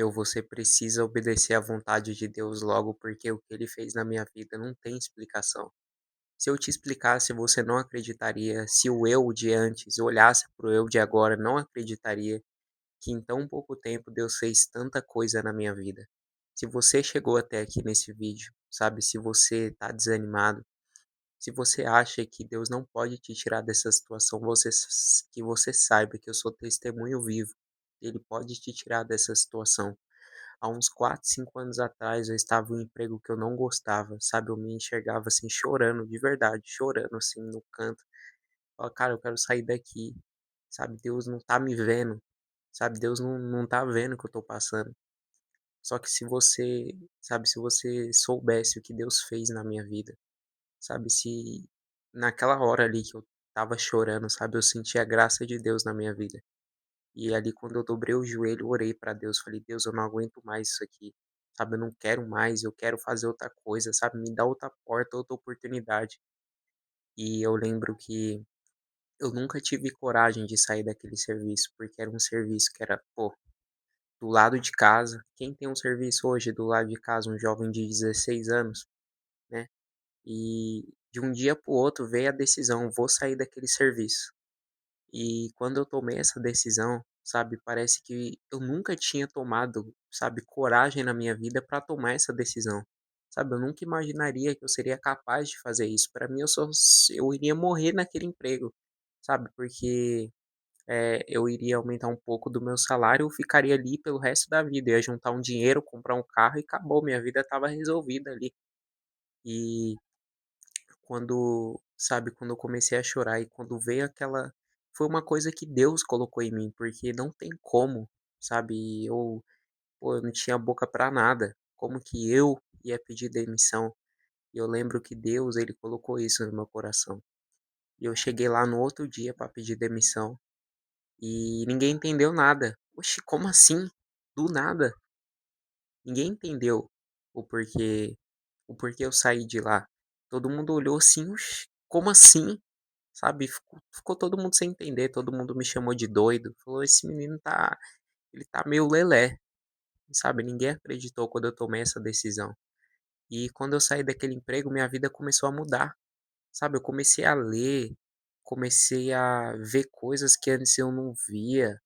Você precisa obedecer à vontade de Deus logo, porque o que ele fez na minha vida não tem explicação. Se eu te explicasse, você não acreditaria. Se o eu de antes olhasse para o eu de agora, não acreditaria que em tão pouco tempo Deus fez tanta coisa na minha vida. Se você chegou até aqui nesse vídeo, sabe, se você está desanimado, se você acha que Deus não pode te tirar dessa situação, que você saiba que eu sou testemunho vivo. Ele pode te tirar dessa situação. Há uns 4, 5 anos atrás eu estava em um emprego que eu não gostava, sabe, eu me enxergava, assim, chorando, de verdade, chorando, assim, no canto. Falava: "Cara, eu quero sair daqui", sabe, Deus não tá me vendo, sabe, Deus não tá vendo o que eu tô passando. Só que se você, sabe, se você soubesse o que Deus fez na minha vida, sabe, se naquela hora ali que eu estava chorando, sabe, eu senti a graça de Deus na minha vida. E ali quando eu dobrei o joelho, eu orei pra Deus, falei: "Deus, eu não aguento mais isso aqui, sabe, eu não quero mais, eu quero fazer outra coisa, sabe, me dá outra porta, outra oportunidade". E eu lembro que eu nunca tive coragem de sair daquele serviço, porque era um serviço que era, pô, do lado de casa. Quem tem um serviço hoje do lado de casa, um jovem de 16 anos, né, e de um dia para o outro veio a decisão: "Vou sair daquele serviço". E quando eu tomei essa decisão, sabe, parece que eu nunca tinha tomado, sabe, coragem na minha vida para tomar essa decisão. Sabe, eu nunca imaginaria que eu seria capaz de fazer isso. Para mim, eu iria morrer naquele emprego, sabe, porque, eu iria aumentar um pouco do meu salário, eu ficaria ali pelo resto da vida, ia juntar um dinheiro, comprar um carro e acabou, minha vida estava resolvida ali. E quando eu comecei a chorar e quando veio aquela, foi uma coisa que Deus colocou em mim, porque não tem como, sabe, eu não tinha boca pra nada, como que eu ia pedir demissão? E eu lembro que Deus, ele colocou isso no meu coração. E eu cheguei lá no outro dia pra pedir demissão e ninguém entendeu nada. "Oxe, como assim? Do nada?" Ninguém entendeu o porquê o porquê eu saí de lá. Todo mundo olhou assim: "Oxe, como assim?" Sabe, ficou todo mundo sem entender, todo mundo me chamou de doido, falou: "Esse menino ele tá meio lelé", sabe, ninguém acreditou quando eu tomei essa decisão. E quando eu saí daquele emprego, minha vida começou a mudar, sabe, eu comecei a ler, comecei a ver coisas que antes eu não via.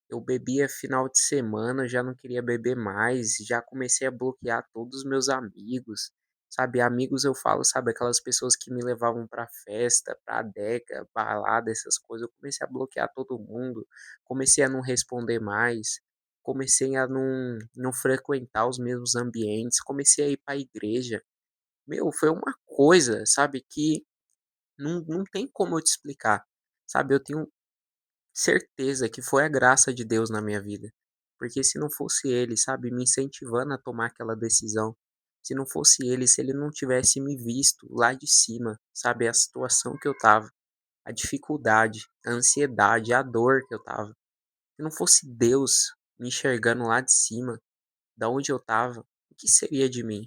Eu bebia final de semana, eu já não queria beber mais, já comecei a bloquear todos os meus amigos, sabe, amigos eu falo, sabe, aquelas pessoas que me levavam pra festa, pra adega, balada, essas coisas, eu comecei a bloquear todo mundo, comecei a não responder mais, comecei a não frequentar os mesmos ambientes, comecei a ir pra igreja. Meu, foi uma coisa, sabe, que não tem como eu te explicar, sabe, eu tenho certeza que foi a graça de Deus na minha vida, porque se não fosse ele, sabe, me incentivando a tomar aquela decisão, se não fosse ele, se ele não tivesse me visto lá de cima, sabe, a situação que eu estava, a dificuldade, a ansiedade, a dor que eu estava, se não fosse Deus me enxergando lá de cima, da onde eu estava, o que seria de mim?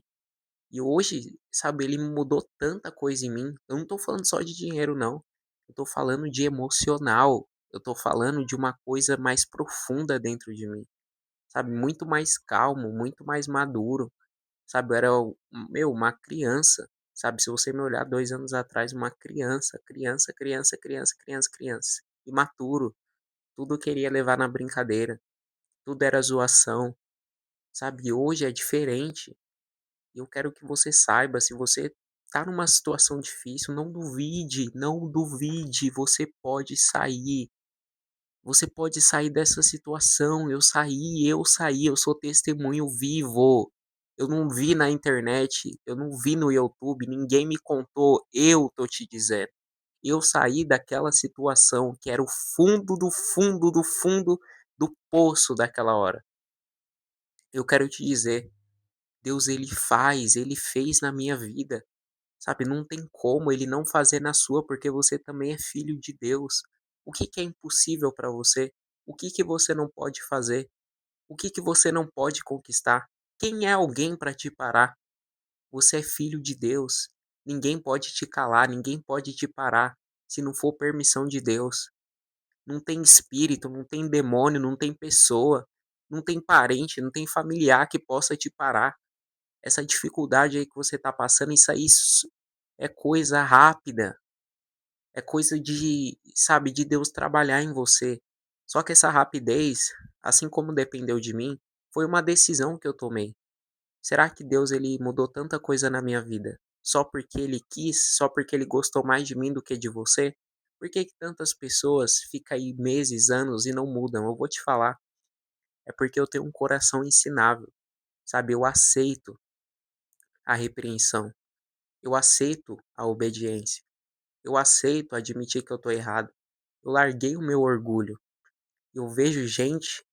E hoje, sabe, ele mudou tanta coisa em mim. Eu não tô falando só de dinheiro não, eu tô falando de emocional, eu tô falando de uma coisa mais profunda dentro de mim, sabe, muito mais calmo, muito mais maduro, sabe, eu era uma criança, sabe, se você me olhar 2 anos atrás, uma criança, criança, criança, criança, criança, criança, imaturo, tudo eu queria levar na brincadeira, tudo era zoação, sabe, hoje é diferente. E eu quero que você saiba, se você tá numa situação difícil, não duvide, não duvide, você pode sair dessa situação. Eu saí, eu sou testemunho vivo. Eu não vi na internet, eu não vi no YouTube, ninguém me contou, eu tô te dizendo. Eu saí daquela situação que era o fundo do fundo do fundo do poço daquela hora. Eu quero te dizer, Deus ele fez na minha vida. Sabe, não tem como ele não fazer na sua, porque você também é filho de Deus. O que que é impossível para você? O que que você não pode fazer? O que que você não pode conquistar? Quem é alguém para te parar? Você é filho de Deus. Ninguém pode te calar, ninguém pode te parar, se não for permissão de Deus. Não tem espírito, não tem demônio, não tem pessoa, não tem parente, não tem familiar que possa te parar. Essa dificuldade aí que você tá passando, isso aí é coisa rápida, é coisa de, sabe, de Deus trabalhar em você. Só que essa rapidez, assim como dependeu de mim, foi uma decisão que eu tomei. Será que Deus ele mudou tanta coisa na minha vida só porque ele quis, só porque ele gostou mais de mim do que de você? Por que que tantas pessoas ficam aí meses, anos e não mudam? Eu vou te falar, é porque eu tenho um coração ensinável, sabe? Eu aceito a repreensão, eu aceito a obediência, eu aceito admitir que eu tô errado. Eu larguei o meu orgulho. Eu vejo gente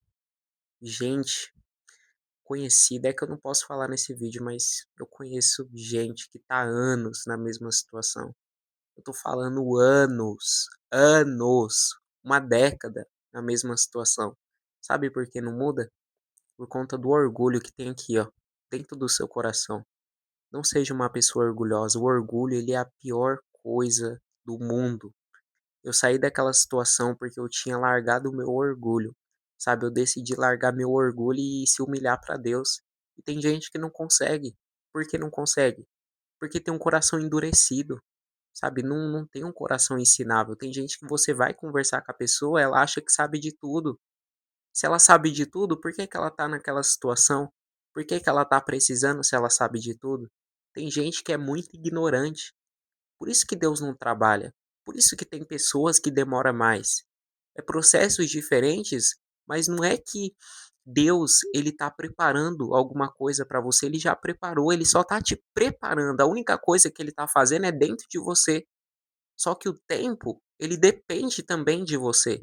conhecida, é que eu não posso falar nesse vídeo, mas eu conheço gente que tá há anos na mesma situação. Eu tô falando anos, anos, uma década na mesma situação. Sabe por que não muda? Por conta do orgulho que tem aqui, ó, dentro do seu coração. Não seja uma pessoa orgulhosa. O orgulho, ele é a pior coisa do mundo. Eu saí daquela situação porque eu tinha largado o meu orgulho, sabe? Eu decidi largar meu orgulho e se humilhar para Deus. E tem gente que não consegue. Por que não consegue? Porque tem um coração endurecido, sabe? Não tem um coração ensinável. Tem gente que você vai conversar com a pessoa, ela acha que sabe de tudo. Se ela sabe de tudo, por que que ela tá naquela situação? Por que que ela tá precisando se ela sabe de tudo? Tem gente que é muito ignorante. Por isso que Deus não trabalha. Por isso que tem pessoas que demoram mais. É processos diferentes, mas não é que Deus ele está preparando alguma coisa para você, ele já preparou, ele só está te preparando. A única coisa que ele está fazendo é dentro de você. Só que o tempo, ele depende também de você.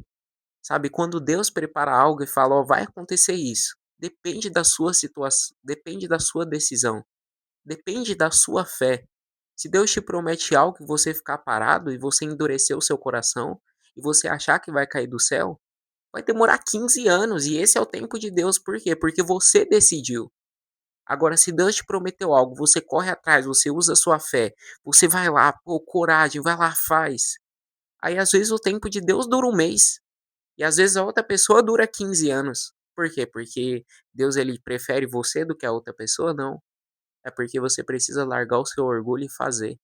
Sabe, quando Deus prepara algo e fala, ó, vai acontecer isso, depende da sua situação, depende da sua decisão. Depende da sua fé. Se Deus te promete algo e você ficar parado e você endurecer o seu coração e você achar que vai cair do céu, vai demorar 15 anos e esse é o tempo de Deus. Por quê? Porque você decidiu. Agora, se Deus te prometeu algo, você corre atrás, você usa a sua fé, você vai lá, pô, coragem, vai lá, faz. Aí às vezes o tempo de Deus dura um mês e às vezes a outra pessoa dura 15 anos. Por quê? Porque Deus ele prefere você do que a outra pessoa? Não. É porque você precisa largar o seu orgulho e fazer.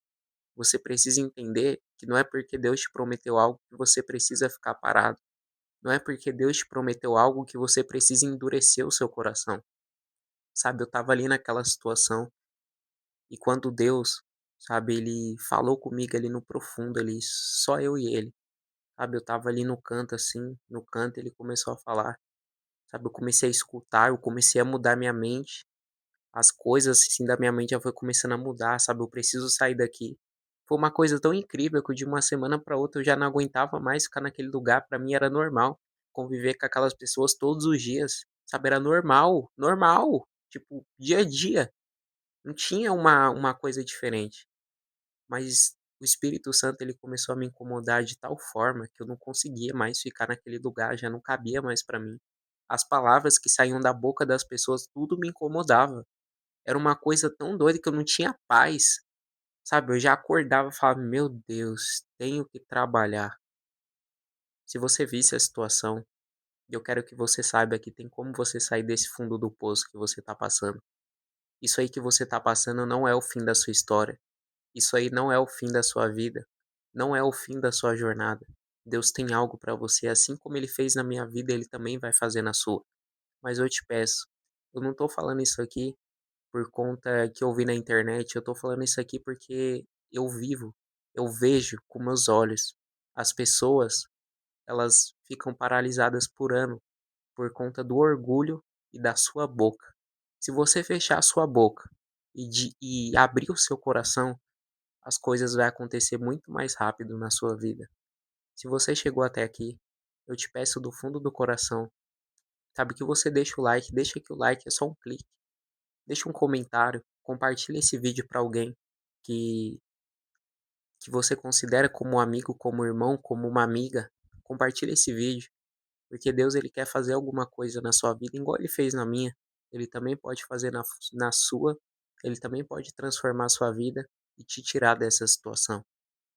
Você precisa entender que não é porque Deus te prometeu algo que você precisa ficar parado. Não é porque Deus te prometeu algo que você precisa endurecer o seu coração. Sabe, eu estava ali naquela situação e quando Deus, sabe, ele falou comigo ali no profundo ali, só eu e ele. Sabe, eu estava ali no canto assim, no canto ele começou a falar. Sabe, eu comecei a escutar, eu comecei a mudar minha mente. As coisas, assim, da minha mente já foi começando a mudar, sabe, eu preciso sair daqui. Foi uma coisa tão incrível que de uma semana para outra eu já não aguentava mais ficar naquele lugar, para mim era normal conviver com aquelas pessoas todos os dias, sabe, era normal, normal, tipo, dia a dia, não tinha uma coisa diferente. Mas o Espírito Santo ele começou a me incomodar de tal forma que eu não conseguia mais ficar naquele lugar, já não cabia mais para mim. As palavras que saíam da boca das pessoas, tudo me incomodava. Era uma coisa tão doida que eu não tinha paz, sabe, eu já acordava e falava: "Meu Deus, tenho que trabalhar". Se você visse a situação, eu quero que você saiba que tem como você sair desse fundo do poço que você tá passando. Isso aí que você tá passando não é o fim da sua história, isso aí não é o fim da sua vida, não é o fim da sua jornada. Deus tem algo pra você, assim como ele fez na minha vida, ele também vai fazer na sua. Mas eu te peço, eu não tô falando isso aqui por conta que eu vi na internet, eu tô falando isso aqui porque eu vivo, eu vejo com meus olhos. As pessoas, elas ficam paralisadas por ano por conta do orgulho e da sua boca. Se você fechar a sua boca e abrir o seu coração, as coisas vai acontecer muito mais rápido na sua vida. Se você chegou até aqui, eu te peço do fundo do coração, sabe, que você deixa o like, deixa que o like é só um clique. Deixa um comentário, compartilha esse vídeo para alguém que que você considera como um amigo, como um irmão, como uma amiga. Compartilha esse vídeo, porque Deus ele quer fazer alguma coisa na sua vida, igual ele fez na minha. Ele também pode fazer na sua, ele também pode transformar a sua vida e te tirar dessa situação.